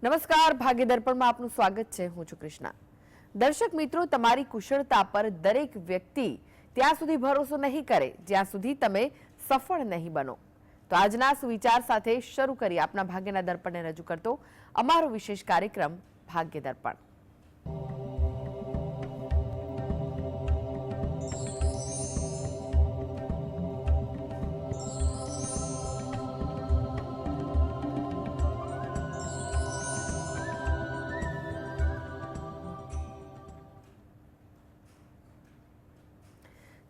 નમસ્કાર, ભાગ્ય દર્પણમાં આપનું સ્વાગત છે. હું છું કૃષ્ણા. દર્શક મિત્રો, તમારી કુશળતા પર દરેક વ્યક્તિ ત્યાં સુધી ભરોસો નહીં કરે જ્યાં સુધી તમે સફળ નહીં બનો. તો આજના સુવિચાર સાથે શરૂ કરી આપના ભાગ્યના દર્પણને રજૂ કરતો અમારો વિશેષ કાર્યક્રમ ભાગ્ય દર્પણ.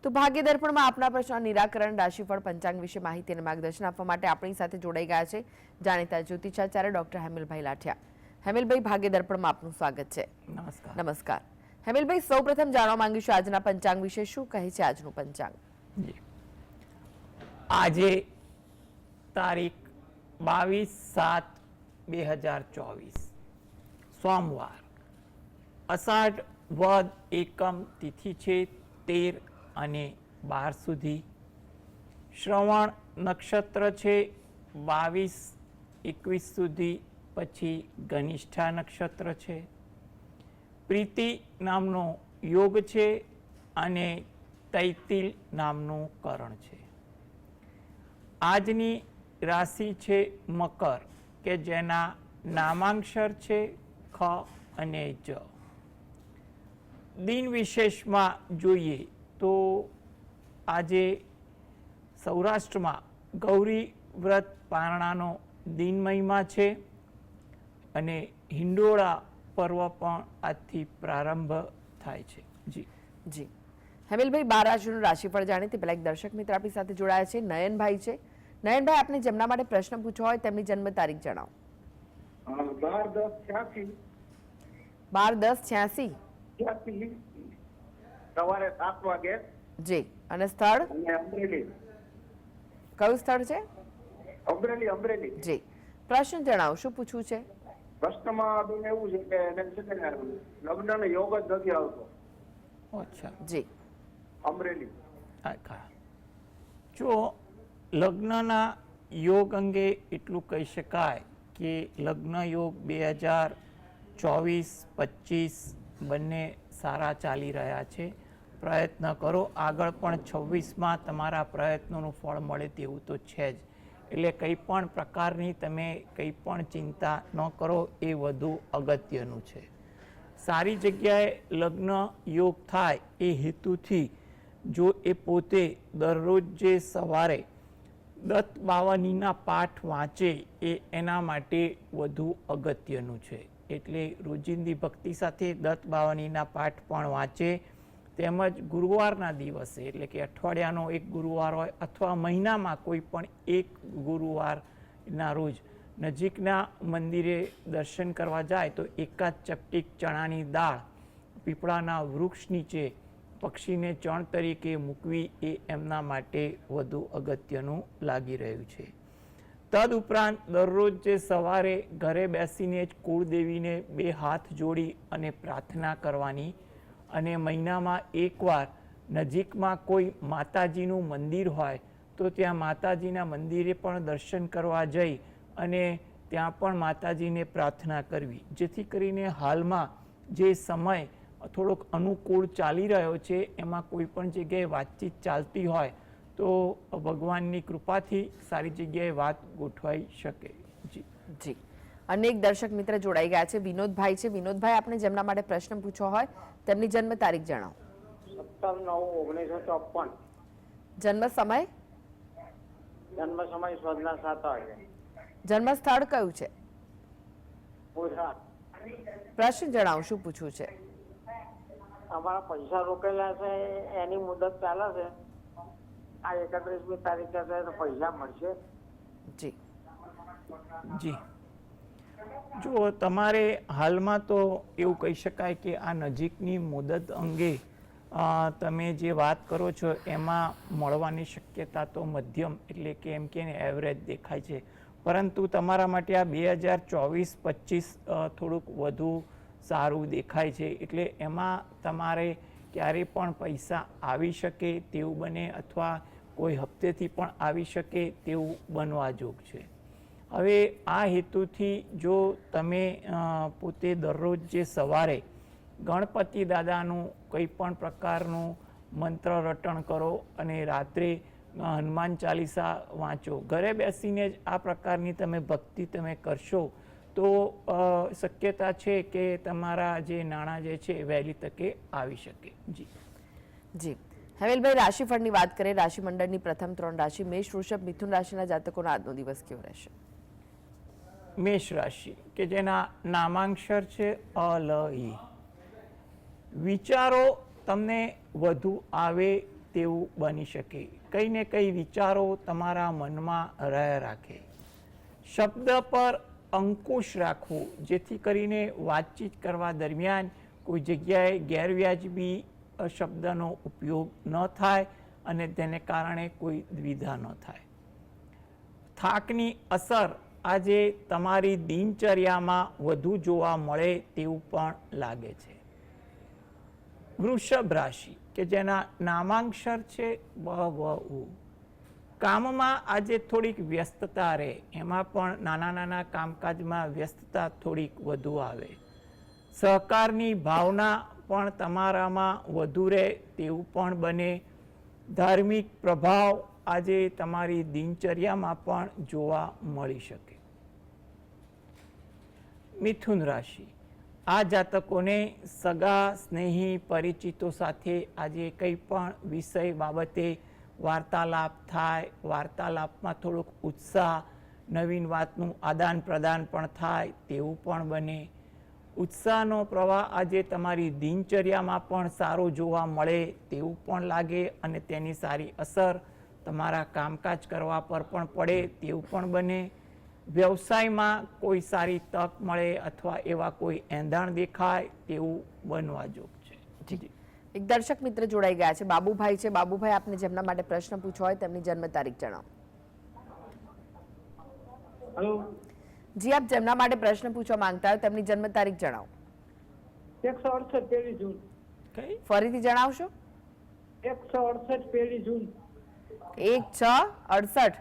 તો ભાગ્ય દર્પણમાં આપના પ્રશ્ન નિરાકરણ, રાશિફળ, પંચાંગ વિશે માહિતી અને માર્ગદર્શન આપવા માટે આપણી સાથે જોડાઈ ગયા છે જાણીતા જ્યોતિષાચાર્ય ડોક્ટર હેમલભાઈ લાઠિયા. હેમલભાઈ, ભાગ્ય દર્પણમાં આપનું સ્વાગત છે. નમસ્કાર. નમસ્કાર. હેમલભાઈ, સૌપ્રથમ જાણવા માંગીશું આજના પંચાંગ વિશે. શું કહે છે આજનું પંચાંગ? આજે તારીખ 22/7/2024 સોમવાર, અષાઢ વદ એકમ તિથિ છે 13 અને 12 સુધી. શ્રવણ નક્ષત્ર છે 22-21 સુધી, પછી ઘનિષ્ઠા નક્ષત્ર છે. પ્રીતિ નામનો યોગ છે અને તૈતિલ નામનું કરણ છે. આજની રાશિ છે મકર, કે જેના નામાંક્ષર છે ખ અને જ. દિન વિશેષમાં જોઈએ તો આજે સૌરાષ્ટ્રમાં ગૌરી વ્રત પારણાનો દિન મહિમા છે અને હિંડોળા પર્વ પણ આજથી પ્રારંભ થાય છે. જી હેમલભાઈ, 12 રાશિનું રાશિફળ જાણીએ તે પહેલા એક દર્શક મિત્ર આપણી સાથે જોડાયા છે, નયનભાઈ છે. નયનભાઈ, આપને જેમના માટે પ્રશ્ન પૂછવો હોય તેમની જન્મ તારીખ જણાવો. 12/10/86 સવારે 7 વાગે. જી. અને સ્થળ? અમરેલી. કયું સ્થળ છે? અમરેલી. જી. પ્રશ્ન જણાવો, શું પૂછવું છે? પ્રશ્નમાં બેન એવું છે કે એને છે કે લગ્નનો યોગ જ નથી આવતો. અચ્છા. જી. અમરેલી. જો લગ્નના યોગ અંગે એટલું કહી શકાય કે લગ્ન યોગ 2024-25 બંને સારા ચાલી રહ્યા છે. પ્રયત્ન કરો, આગળ પણ 26માં તમારા પ્રયત્નોનું ફળ મળે તેવું તો છે જ. એટલે કંઈ પણ પ્રકારની તમે કંઈ પણ ચિંતા ન કરો, એ વધુ અગત્યનું છે. સારી જગ્યાએ લગ્ન યોગ થાય એ હેતુથી જો એ પોતે દરરોજ જે સવારે દત્ત બાવનીના પાઠ વાંચે એ એના માટે વધુ અગત્યનું છે. એટલે રોજિંદી ભક્તિ સાથે દત્ત બાવનીના પાઠ પણ વાંચે, તેમજ ગુરુવારના દિવસે, એટલે કે અઠવાડિયાનો એક ગુરુવાર હોય અથવા મહિનામાં કોઈ પણ એક ગુરુવારના રોજ નજીકના મંદિરે દર્શન કરવા જાય તો એકાદ ચપટીક ચણાની દાળ પીપળાના વૃક્ષ નીચે પક્ષીને ચણ તરીકે મૂકવી એ એમના માટે વધુ અગત્યનું લાગી રહ્યું છે. તદ ઉપરાંત દરરોજ જે સવારે ઘરે બેસીને જ કુળદેવીને 2 હાથ જોડી અને પ્રાર્થના કરવાની, અને મહિનામાં એકવાર નજીકમાં કોઈ માતાજીનું મંદિર હોય તો ત્યાં માતાજીના મંદિરે પણ દર્શન કરવા જઈ અને ત્યાં પણ માતાજીને પ્રાર્થના કરવી, જેથી કરીને હાલમાં જે સમય થોડોક અનુકૂળ ચાલી રહ્યો છે એમાં કોઈ પણ જગ્યાએ વાતચીત ચાલતી હોય તો ભગવાનની કૃપાથી સારી જગ્યાએ વાત ગોઠવાઈ શકે. જી. અનેક દર્શક મિત્ર જોડાઈ ગયા છે. વિનોદભાઈ છે. વિનોદભાઈ, આપણે જેમના માટે પ્રશ્ન પૂછવો હોય તેમની જન્મ તારીખ જણાવો. 17/9/1954. જન્મ સમય? જન્મ સમય સાંજના 7 વાગે. જન્મ સ્થળ કયું છે? ગુજરાત. પ્રશ્ન જણાવો, શું પૂછવું છે? અમારા પૈસા રોકેલા છે એની મુદત ચાલે છે. આ 31મી તારીખે તો પૈસા મળશે? જી. જો તમારે હાલમાં તો એવું કહી શકાય કે આ નજીકની મુદત અંગે તમે જે વાત કરો છો એમાં મળવાની શક્યતા તો મધ્યમ, એટલે કે એમ કે એવરેજ દેખાય છે. પરંતુ તમારા માટે આ 2024-25 થોડુંક વધુ સારું દેખાય છે. એટલે એમાં તમારે ક્યારે પણ પૈસા આવી શકે તેવું બને, અથવા કોઈ હપ્તેથી પણ આવી શકે તેવું બનવા જોગ છે. હવે આ હેતુથી જો તમે પોતે દરરોજ જે સવારે ગણપતિ દાદાનું કંઈ પણ પ્રકારનું મંત્ર રટણ કરો અને રાત્રે હનુમાન ચાલીસા વાંચો, ઘરે બેસીને જ આ પ્રકારની તમે ભક્તિ તમે કરશો તો શક્યતા છે કે તમારા જે નાણાં જે છે વહેલી તકે આવી શકે. જી જી હેમેલભાઈ, રાશિફળની વાત કરીએ. રાશિ મંડળની પ્રથમ 3 રાશિ મેષ, વૃષભ, મિથુન રાશિના જાતકોનો આજનો દિવસ કેવો રહેશે? મેષ રાશિ કે જેના નામાંક્ષર છે અ લ ઈ. વિચારો તમને વધુ આવે તેવું બની શકે. કંઈ ને કંઈ વિચારો તમારા મનમાં રહ્યા રાખે. શબ્દ પર અંકુશ રાખવું જેથી કરીને વાતચીત કરવા દરમિયાન કોઈ જગ્યાએ ગેરવ્યાજબી શબ્દનો ઉપયોગ ન થાય અને તેને કારણે કોઈ દ્વિધા ન થાય. થાકની અસર આજે તમારી દિનચર્યામાં વધુ જોવા મળે તેવું પણ લાગે છે. વૃષભ રાશિ કે જેના નામાંક્ષર છે બ વ ઉ. કામમાં આજે થોડીક વ્યસ્તતા રહે, એમાં પણ નાના નાના કામકાજમાં વ્યસ્તતા થોડીક વધુ આવે. સહકારની ભાવના પણ તમારામાં વધુ રહે તેવું પણ બને. ધાર્મિક પ્રભાવ આજે તમારી દિનચર્યામાં પણ જોવા મળી શકે. મિથુન રાશિ, આ જાતકોને સગા સ્નેહી પરિચિતો સાથે આજે કંઈ પણ વિષય બાબતે વાર્તાલાપ થાય. વાર્તાલાપમાં થોડોક ઉત્સાહ, નવીન વાતનું આદાન પ્રદાન પણ થાય તેવું પણ બને. ઉત્સાહનો પ્રવાહ આજે તમારી દિનચર્યામાં પણ સારો જોવા મળે તેવું પણ લાગે અને તેની સારી અસર તમારા કામકાજ કરવા પર પણ પડે તેવું પણ બને. વ્યવસાયમાં કોઈ સારી તક મળે અથવા એવા કોઈ એંધાણ દેખાય તેવું બનવા જોગ છે. જી એક દર્શક મિત્ર જોડાઈ ગયા છે, બાબુભાઈ છે. બાબુભાઈ, આપને જેમના માટે પ્રશ્ન પૂછવો હોય તેમની જન્મ તારીખ જણાવો. હેલો, જી, આપ જેમના માટે પ્રશ્ન પૂછવા માંગતા હોય તેમની જન્મ તારીખ જણાવો. 168 1 જૂન. કઈ ફરીથી જણાવશો? 168 1 જૂન. 1/6/68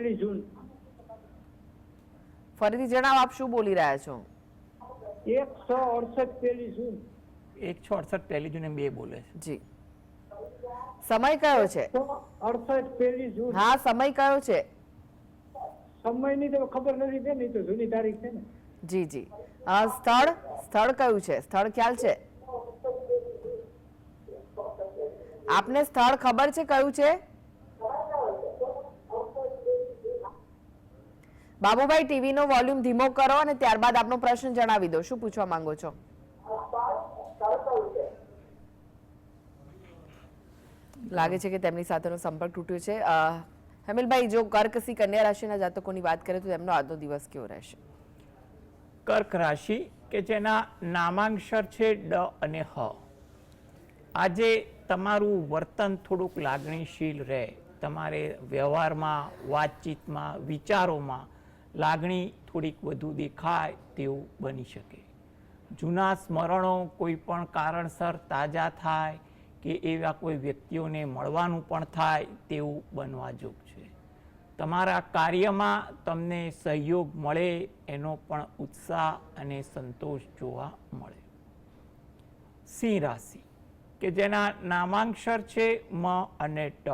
1 જૂન. ફરીથી જણાવો, આપ શું બોલી રહ્યા છો? 168 1 જૂન. 168 પહેલી જૂને 2 બોલે છે. જી, સમય કયો છે? 168 1 જૂન. હા, સમય કયો છે? સમયની તો ખબર નથી બેન, એ તો જૂની તારીખ છે ને. જી જી. સ્થળ કયું છે? સ્થળ ખ્યાલ છે આપને? સ્થળ ખબર છે કયું છે? બાબુભાઈ, ટીવી નો વોલ્યુમ ધીમો કરો અને ત્યારબાદ આપનો પ્રશ્ન જણાવી દો. શું પૂછવા માંગો છો? લાગે છે કે તેમની સાથેનો સંપર્ક તૂટ્યો છે. હેમિલભાઈ, જો કર્ક, સિંહ, કન્યા રાશિના જાતકોની વાત કરીએ તો તેમનો આજનો દિવસ કેવો રહેશે? કર્ક રાશિ કે જેના નામાંક્ષર છે ડ અને હ. આજે તમારું વર્તન થોડુંક લાગણીશીલ રહે. તમારે વ્યવહારમાં, વાતચીતમાં, વિચારોમાં લાગણી થોડીક વધુ દેખાય તેવું બની શકે. જૂના સ્મરણો કોઈ પણ કારણસર તાજા થાય કે એવા કોઈ વ્યક્તિઓને મળવાનું પણ થાય તેવું બનવા જોગ છે. તમારા કાર્યમાં તમને સહયોગ મળે એનો પણ ઉત્સાહ અને સંતોષ જોવા મળે. સિંહ રાશિ કે જેના નામાંક્ષર છે મ અને ટ.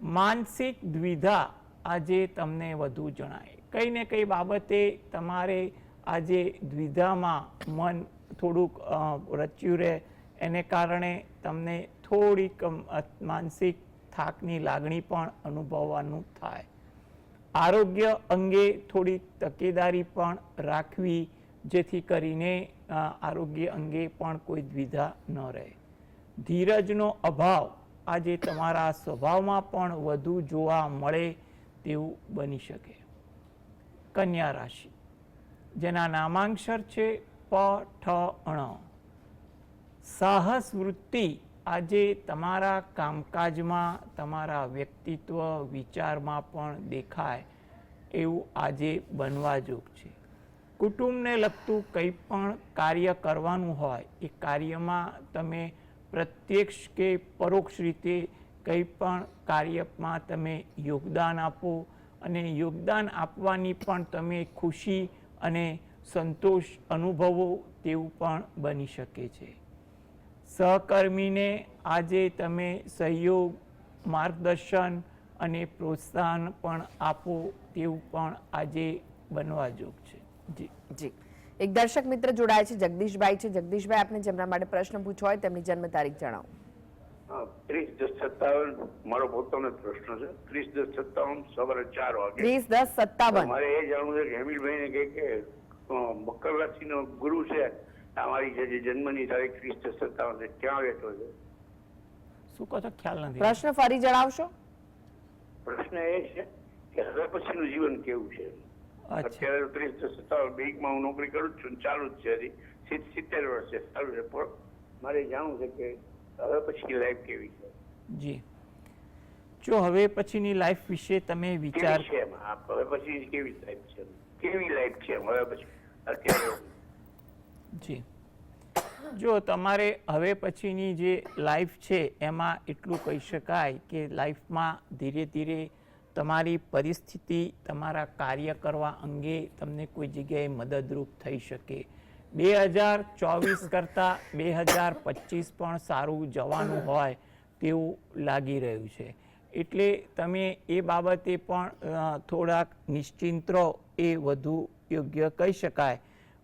માનસિક દ્વિધા આજે તમને વધુ જણાય. કંઈ ને કંઈ બાબતે તમારે આજે દ્વિધામાં મન થોડુંક રચ્યું રહે, એને કારણે તમને થોડીક માનસિક થાકની લાગણી પણ અનુભવવાનું થાય. આરોગ્ય અંગે થોડીક તકેદારી પણ રાખવી જેથી કરીને આરોગ્ય અંગે પણ કોઈ દ્વિધા ન રહે. ધીરજનો અભાવ આજે તમારા સ્વભાવમાં પણ વધુ જોવા મળે તેવું બની શકે. કન્યા રાશિ જેના નામાંક્ષર છે પ ઠ અણ. સાહસ વૃત્તિ આજે તમારા કામકાજમાં, તમારા વ્યક્તિત્વ, વિચારમાં પણ દેખાય એવું આજે બનવા જોગ છે. કુટુંબને લગતું કંઈ પણ કાર્ય કરવાનું હોય એ કાર્યમાં તમે પ્રત્યક્ષ કે પરોક્ષ રીતે કંઈ પણ કાર્યમાં તમે યોગદાન આપો અને યોગદાન આપવાની પણ તમે ખુશી અને સંતોષ અનુભવો તેવું પણ બની શકે છે. સહકર્મીને આજે તમે સહયોગ, માર્ગદર્શન અને પ્રોત્સાહન પણ આપો તેવું પણ આજે બનવા જોગ છે. જી જી, એક દર્શક મિત્ર જોડાય છે, જગદીશભાઈ છે. જગદીશભાઈ, આપને જેમના માટે પ્રશ્ન પૂછવો હોય તેમની જન્મ તારીખ જણાવો. 30/10/57 મારો પોતાનો જ પ્રશ્ન છે. 30/10/57 સવારે 4 વાગે. 30/10/57. મારે એ જાણવું છે કે હેમિલભાઈને કે મકર રાશિનો ગુરુ છે, અમારી જે જન્મની તારીખ 30/10/57 છે, ક્યાં રહેતો છે? શું કહો છો? ખ્યાલ નથી. પ્રશ્ન ફરી જણાવશો? પ્રશ્ન એ છે કે હવે પછીનું જીવન કેવું છે? અત્યારે 30/10/57 બેંકમાં હું નોકરી કરું છું, ચાલુ જ છે, હજી 70 વર્ષ છે, ચાલુ છે, પણ મારે જાણવું છે કે હવે પછી લાઈફ કેવી છે? જી, જો હવે પછીની લાઈફ વિશે તમે વિચાર કેવી છે એમાં? હવે પછી કેવી લાઈફ છે? કેવી લાઈફ છે હવે પછી અત્યારે? જી, જો તમારે હવે પછીની જે લાઈફ છે એમાં એટલું કહી શકાય કે લાઈફમાં ધીરે ધીરે તમારી પરિસ્થિતિ તમારા કાર્ય કરવા અંગે તમને કોઈ જગ્યાએ મદદરૂપ થઈ શકે. 2024 કરતાં 2025 પણ સારું જવાનું હોય તેવું લાગી રહ્યું છે. એટલે તમે એ બાબતે પણ થોડાક નિશ્ચિંત રહો એ વધુ યોગ્ય કહી શકાય.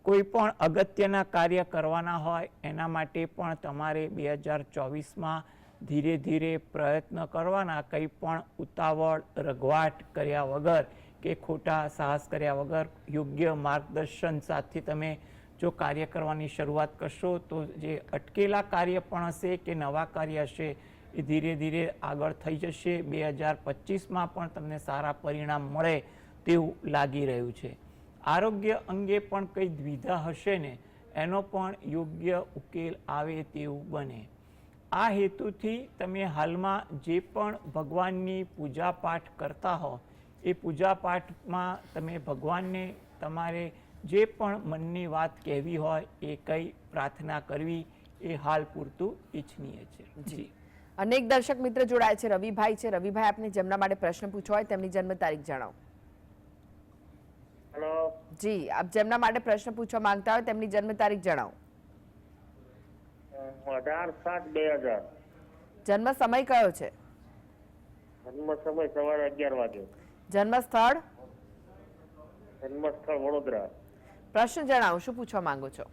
કોઈ પણ અગત્યના કાર્ય કરવાના હોય એના માટે પણ તમારે 2024માં ધીરે ધીરે પ્રયત્ન કરવાના. કંઈ પણ ઉતાવળ રઘવાટ કર્યા વગર કે ખોટા સાહસ કર્યા વગર યોગ્ય માર્ગદર્શન સાથે તમે જો કાર્ય કરવાની શરૂઆત કરશો તો જે અટકેલા કાર્ય પણ હશે કે નવા કાર્ય હશે એ ધીરે ધીરે આગળ થઈ જશે. 2025માં પણ તમને સારા પરિણામ મળે તેવું લાગી રહ્યું છે. આરોગ્ય અંગે પણ કંઈ દ્વિધા હશે ને એનો પણ યોગ્ય ઉકેલ આવે તેવું બને. આ હેતુથી તમે હાલમાં જે પણ ભગવાનની પૂજાપાઠ કરતા હો એ પૂજાપાઠમાં તમે ભગવાનને તમારે જે પણ મનની વાત કહેવી હોય એ કંઈ પ્રાર્થના કરવી એ હાલ પૂરતું ઈચ્છનીય છે. જી, અનેક દર્શક મિત્ર જોડાય છે. રવિભાઈ છે. રવિભાઈ, આપને જેમના માટે પ્રશ્ન પૂછવો હોય તેમની જન્મ તારીખ જણાવો. હેલો. જી, આપ જેમના માટે પ્રશ્ન પૂછવા માંગતા હોય તેમની જન્મ તારીખ જણાવો. 18/7/2000. જન્મ સમય કયો છે? જન્મ સમય સવારે 11 વાગે. જન્મ સ્થળ? જન્મ સ્થળ વડોદરા. પ્રશ્ન જણાવો, શું પૂછવા માંગો છો?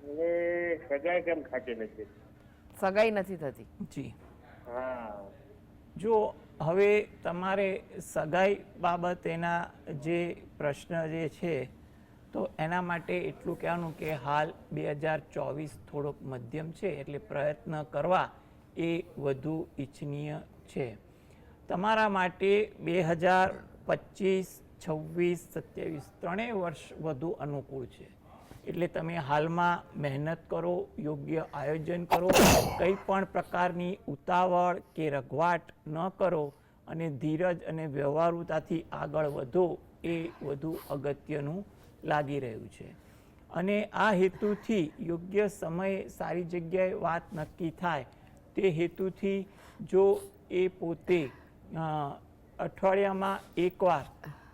મને સગાઈ કેમ ખાતી નથી? સગાઈ નથી થતી. જી, હા. જો હવે તમારે સગાઈ બાબતેના જે પ્રશ્ન જે છે તો એના માટે એટલું કહેવાનું કે હાલ 2024 થોડોક મધ્યમ છે એટલે પ્રયત્ન કરવા એ વધુ ઈચ્છનીય છે. તમારા માટે 2025, 26, 27 ત્રણેય વર્ષ વધુ અનુકૂળ છે. એટલે તમે હાલમાં મહેનત કરો, યોગ્ય આયોજન કરો, કંઈ પણ પ્રકારની ઉતાવળ કે રઘવાટ ન કરો અને ધીરજ અને વ્યવહારુતાથી આગળ વધો એ વધુ અગત્યનું લાગી રહ્યું છે. અને આ હેતુથી યોગ્ય સમયે સારી જગ્યાએ વાત નક્કી થાય તે હેતુથી જો એ પોતે અઠવાડિયામાં એકવાર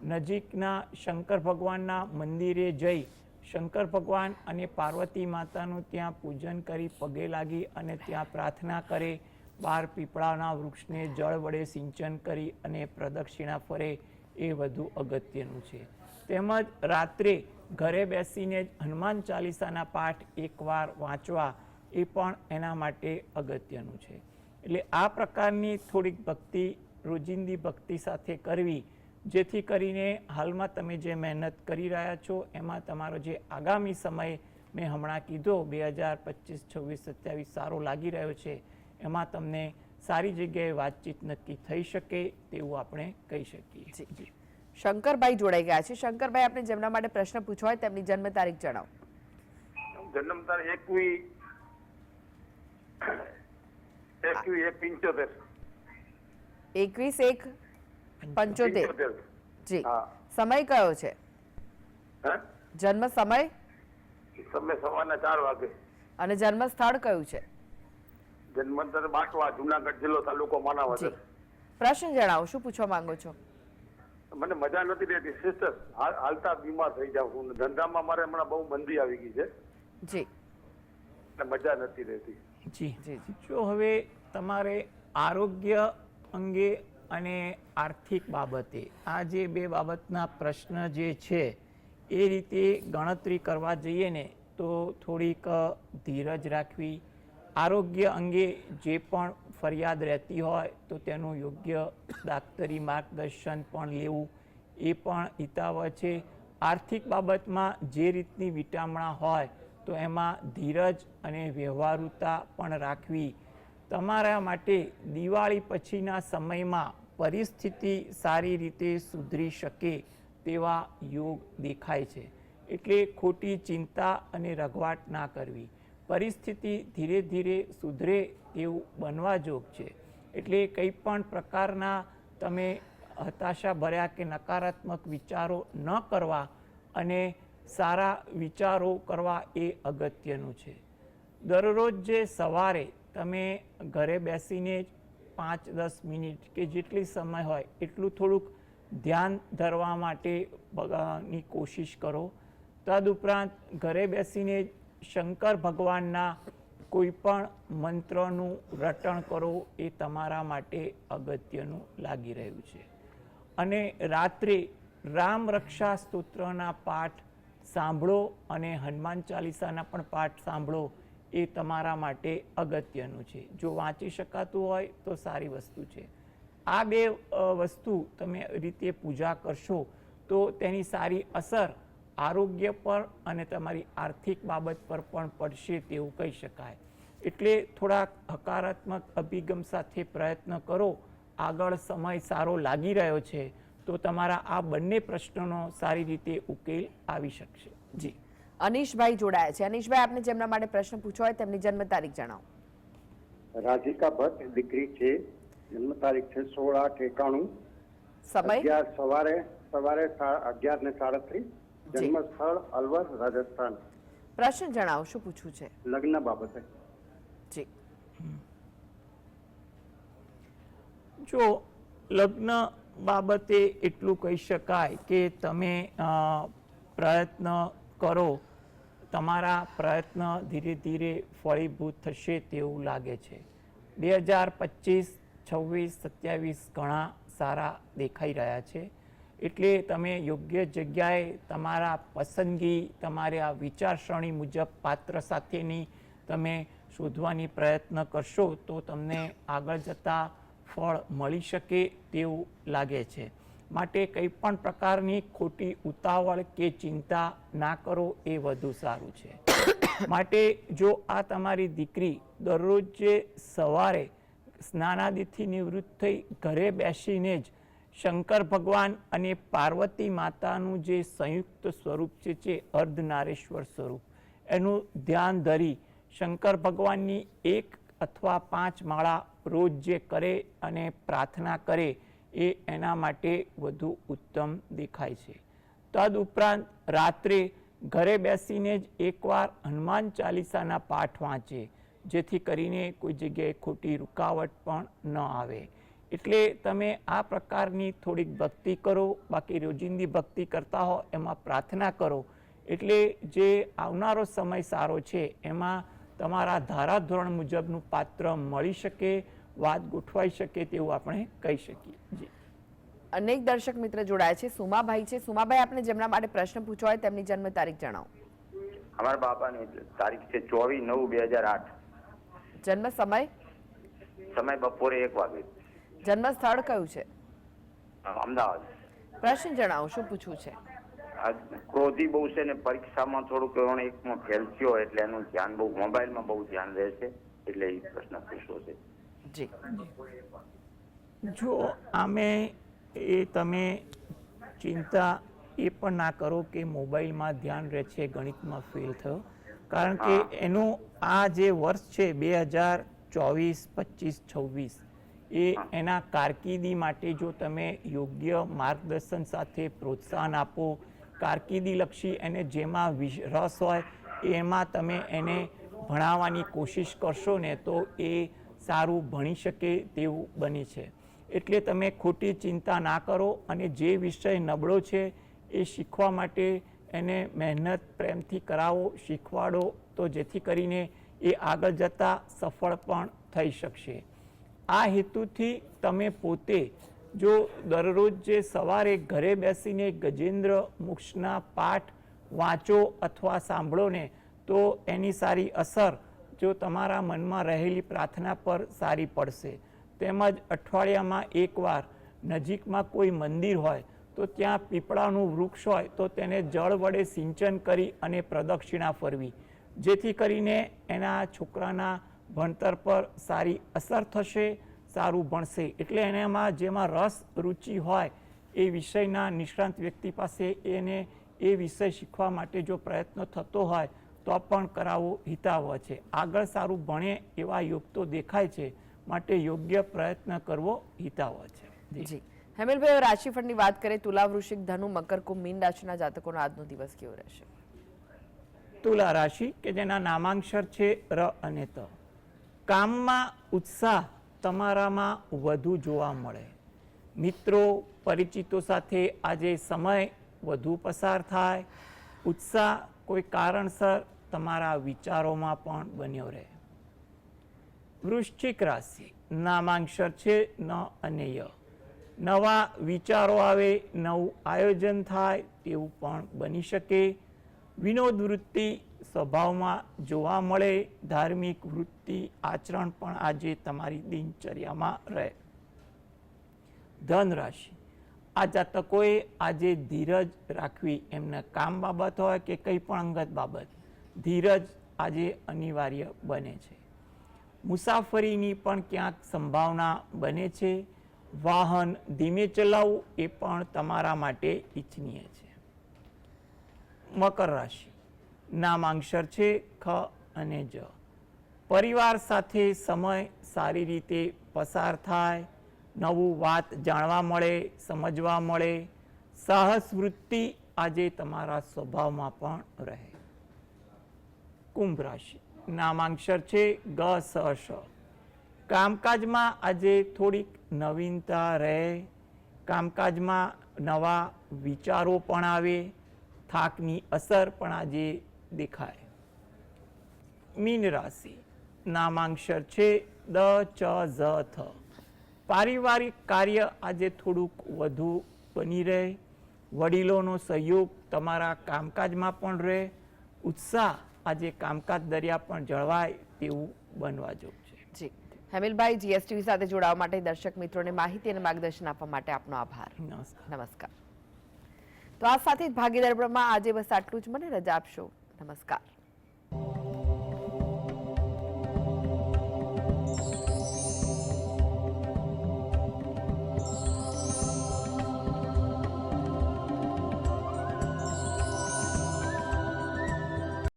નજીકના શંકર ભગવાનના મંદિરે જઈ શંકર ભગવાન અને પાર્વતી માતાનું ત્યાં પૂજન કરી પગે લાગી અને ત્યાં પ્રાર્થના કરે, 12 પીપળાના વૃક્ષને જળ વડે સિંચન કરી અને પ્રદક્ષિણા ફરે એ વધુ અગત્યનું છે. તેમજ રાત્રે ઘરે બેસીને જ હનુમાન ચાલીસાના પાઠ એકવાર વાંચવા એ પણ એના માટે અગત્યનું છે. એટલે આ પ્રકારની થોડીક ભક્તિ રોજિંદી ભક્તિ સાથે કરવી જેથી કરીને હાલમાં તમે જે મહેનત કરી રહ્યા છો એમાં તમારો જે આગામી સમય મેં હમણાં કીધો 2025, 26, 27 સારો લાગી રહ્યો છે એમાં તમને સારી જગ્યાએ વાતચીત નક્કી થઈ શકે તેવું આપણે કહી શકીએ. જી, શંકરભાઈ જોડાઈ ગયા છે. શંકરભાઈ, આપણે જેમના માટે પ્રશ્ન પૂછવો હોય તેમની જન્મ તારીખ જણાવો. જન્મ તારીખ 21/1/75. 21/1/75. જી, સમય કયો છે? જન્મ સમય? સમય સવારના 4 વાગે. અને જન્મ સ્થળ કયું છે? જન્મ બાટવા, જુનાગઢ જિલ્લો, તાલુકો માણાવદર. પ્રશ્ન જણાવો, શું પૂછવા માંગો છો? મને મજા નથી રહેતી સિસ્ટર. હાલતા બીમાર થઈ જાઉં છું. ધંધામાં મારે હમણાં બહુ મંદી આવી ગઈ છે, જી એટલે મજા નથી રહેતી. જી જી જી જો હવે તમારે આરોગ્ય અંગે અને આર્થિક બાબતે આ જે બે બાબતના પ્રશ્ન જે છે એ રીતે ગણતરી કરવા જઈએ ને તો થોડીક ધીરજ રાખવી. આરોગ્ય અંગે જે પણ ફરિયાદ રહેતી હોય તો તેનું યોગ્ય દાક્તરી માર્ગદર્શન પણ લેવું એ પણ હિતાવહ છે. આર્થિક બાબતમાં જે રીતની વિટામણા હોય તો એમાં ધીરજ અને વ્યવહારુતા પણ રાખવી. તમારા માટે દિવાળી પછીના સમયમાં પરિસ્થિતિ સારી રીતે સુધરી શકે તેવા યોગ દેખાય છે. એટલે ખોટી ચિંતા અને રઘવાટ ના કરવી. પરિસ્થિતિ ધીરે ધીરે સુધરે તેવું બનવા જોગ છે. એટલે કંઈ પણ પ્રકારના તમે હતાશા ભર્યા કે નકારાત્મક વિચારો ન કરવા અને સારા વિચારો કરવા એ અગત્યનું છે. દરરોજ જે સવારે તમે ઘરે બેસીને 5-10 મિનિટ કે જેટલી સમય હોય એટલું થોડુંક ધ્યાન ધરવા માટે ની કોશિશ કરો. તદુપરાંત ઘરે બેસીને શંકર ભગવાનના કોઈ પણ મંત્રનું રટણ કરો એ તમારા માટે અગત્યનું લાગી રહ્યું છે. અને રાત્રે રામ રક્ષા સ્તોત્રના પાઠ સાંભળો અને હનુમાન ચાલીસાના પણ પાઠ સાંભળો એ તમારા માટે અગત્યનું છે. જો વાંચી શકાતું હોય તો સારી વસ્તુ છે. આ બે વસ્તુ તમે રીતે પૂજા કરશો તો તેની સારી અસર આરોગ્ય પર અને તમારી આર્થિક બાબત પર પણ પડશે તેવું કહી શકાય. એટલે થોડાક હકારાત્મક અભિગમ સાથે પ્રયત્ન કરો. આગળ સમય સારો લાગી રહ્યો છે તો તમારા આ બંને પ્રશ્નોનો સારી રીતે ઉકેલ આવી શકશે. જી અનીશભાઈ જોડાયા છે. અનીશભાઈ, આપને જેમના માટે પ્રશ્ન પૂછવો હોય તેમની જન્મ તારીખ જણાવો. રાધિકા ભટ્ટ દીકરી છે. જન્મ તારીખ છે 16/8/91. સમય સવારે 11:37. જન્મ સ્થળ અલવર, રાજસ્થાન. પ્રશ્ન જણાવો, શું પૂછવું છે? લગ્ન બાબતે. જી જો લગ્ન બાબતે એટલું કહી શકાય કે તમે પ્રયત્ન કરો, તમારા પ્રયત્ન ધીરે ધીરે ફળીભૂત થશે તેવું લાગે છે. 2025, 26, 27 ઘણા સારા દેખાઈ રહ્યા છે. એટલે તમે યોગ્ય જગ્યાએ તમારા પસંદગી, તમારે આ વિચારસરણી મુજબ પાત્ર સાથેની તમે શોધવાની પ્રયત્ન કરશો તો તમને આગળ જતાં ફળ મળી શકે તેવું લાગે છે. માટે કંઈ પણ પ્રકારની ખોટી ઉતાવળ કે ચિંતા ના કરો એ વધુ સારું છે. માટે જો આ તમારી દીકરી દરરોજ જે સવારે સ્નાનાદિથી નિવૃત્ત થઈ ઘરે બેસીને જ શંકર ભગવાન અને પાર્વતી માતાનું જે સંયુક્ત સ્વરૂપ છે અર્ધનારેશ્વર સ્વરૂપ, એનું ધ્યાન ધરી શંકર ભગવાનની 1 અથવા 5 માળા રોજ જે કરે અને પ્રાર્થના કરે એ એના માટે વધુ ઉત્તમ દેખાય છે. તદુપરાંત રાત્રે ઘરે બેસીને જ એકવાર હનુમાન ચાલીસાના પાઠ વાંચે, જેથી કરીને કોઈ જગ્યાએ ખોટી રૂકાવટ પણ ન આવે. એટલે તમે આ પ્રકારની થોડીક ભક્તિ કરો. બાકી રોજિંદી ભક્તિ કરતા હો એમાં પ્રાર્થના કરો. એટલે જે આવનારો સમય સારો છે એમાં તમારા ધારાધોરણ મુજબનું પાત્ર મળી શકે, વાત ગોઠવાઈ શકે તેવું આપણે કહી શકીએ. જી અનેક દર્શક મિત્ર જોડાયા છે. સુમાભાઈ છે. સુમાભાઈ, આપને જેમના માટે પ્રશ્ન પૂછવો હોય તેમની જન્મ તારીખ જણાવો. અમારા બાપાની તારીખ છે 24/9/2008. જન્મ સમય? સમય બપોરે 1 વાગે. જન્મ સ્થળ કયું છે? અમદાવાદ. પ્રશ્ન જણાવો, શું પૂછવું છે? ક્રોધી બહુ છે ને પરીક્ષામાં થોડુંક એકમાં ફેલ થયો એટલે એનું ધ્યાન બહુ મોબાઈલમાં બહુ ધ્યાન રહે છે, એટલે એ પ્રશ્ન પૂછવો છે. જી જો આમે એ તમે ચિંતા એ પણ ના કરો કે મોબાઈલમાં ધ્યાન રહે છે, ગણિતમાં ફેલ થયો. કારણ કે એનું આ જે વર્ષ છે 2024, 25, 26 એ એના કારકિર્દી માટે જો તમે યોગ્ય માર્ગદર્શન સાથે પ્રોત્સાહન આપો, કારકિર્દીલક્ષી એને જેમાં રસ હોય એમાં તમે એને ભણાવવાની કોશિશ કરશો ને તો એ સારું ભણી શકે તેવું બને છે. એટલે તમે ખોટી ચિંતા ના કરો અને જે વિષય નબળો છે એ શીખવા માટે એને મહેનત પ્રેમથી કરાવો, શીખવાડો, તો જેથી કરીને એ આગળ જતાં સફળ પણ થઈ શકશે. આ હેતુથી તમે પોતે જો દરરોજ જે સવારે ઘરે બેસીને ગજેન્દ્ર મોક્ષના પાઠ વાંચો અથવા સાંભળો ને, તો એની સારી અસર જો તમારા મનમાં રહેલી પ્રાર્થના પર સારી પડશે. તેમજ અઠવાડિયામાં એકવાર નજીકમાં કોઈ મંદિર હોય તો ત્યાં પીપળાનું વૃક્ષ હોય તો તેને જળ વડે સિંચન કરી અને પ્રદક્ષિણા ફરવી, જેથી કરીને એના છોકરાના ભણતર પર સારી અસર થશે, સારું ભણશે. એટલે એનામાં જેમાં રસ રુચિ હોય એ વિષયના નિષ્ણાંત વ્યક્તિ પાસે એને એ વિષય શીખવા માટે જો પ્રયત્ન થતો હોય તો પણ કરાવવો હિતાવહ છે. આગળ સારું ભણે એવા યોગ તો દેખાય છે, માટે યોગ્ય પ્રયત્ન કરવો હિતાવહ છે. જી હેમેલભાઈ, રાશિફળની વાત કરીએ, તુલા, વૃશ્ચિક, ધનુ, મકર, કુંભ, મીન રાશિના જાતકોનો આજનો દિવસ કેવો રહેશે? તુલા રાશિ કે જેના નામાંક્ષર છે ર અને ત. કામમાં ઉત્સાહ તમારામાં વધુ જોવા મળે. મિત્રો પરિચિતો સાથે આજે સમય વધુ પસાર થાય. ઉત્સાહ કોઈ કારણસર તમારા વિચારોમાં પણ બન્યો રહે. વૃશ્ચિક રાશિ નામાંક્ષર છે ન અને ય. નવા વિચારો આવે, નવું આયોજન થાય તેવું પણ બની શકે. વિનોદ વૃત્તિ સ્વભાવમાં જોવા મળે. ધાર્મિક વૃત્તિ આચરણ પણ આજે તમારી દિનચર્યામાં રહે. ધન રાશિ આ જાતકોએ આજે ધીરજ રાખવી. એમના કામ બાબત હોય કે કંઈ પણ અંગત બાબત, ધીરજ આજે અનિવાર્ય બને છે. મુસાફરીની પણ ક્યાંક સંભાવના બને છે. વાહન ધીમે ચલાવવું એ પણ તમારા માટે ઈચ્છનીય છે. મકર રાશિ નામાંક્ષર છે ખ અને જ. પરિવાર સાથે સમય સારી રીતે પસાર થાય. નવું વાત જાણવા મળે, સમજવા મળે. સાહસ વૃત્તિ આજે તમારા સ્વભાવમાં પણ રહે. કુંભ રાશિ નામાંક્ષર છે ગ સ શ. કામકાજમાં આજે થોડીક નવીનતા રહે. કામકાજમાં નવા વિચારો પણ આવે. થાકની અસર પણ આજે દેખાય. મીન રાશિ નામાંક્ષર છે દ ચ ઝ થ. પારિવારિક કાર્ય આજે થોડુંક વધુ બની રહે. વડીલોનો સહયોગ તમારા કામકાજમાં પણ રહે. ઉત્સાહ આજે કામકાજ દરિયા પણ જળવાય તેવું બનવા જેવું છે. જી હેમિલભાઈ, જીએસટીવી સાથે જોડાવા માટે દર્શક મિત્રોને માહિતી અને માર્ગદર્શન આપવા માટે આપનો આભાર. નમસ્કાર. તો આ સાથે જ ભાગીદાર બ્રહ્મા આજે બસ આટલું જ. મને રજા આપશો. નમસ્કાર.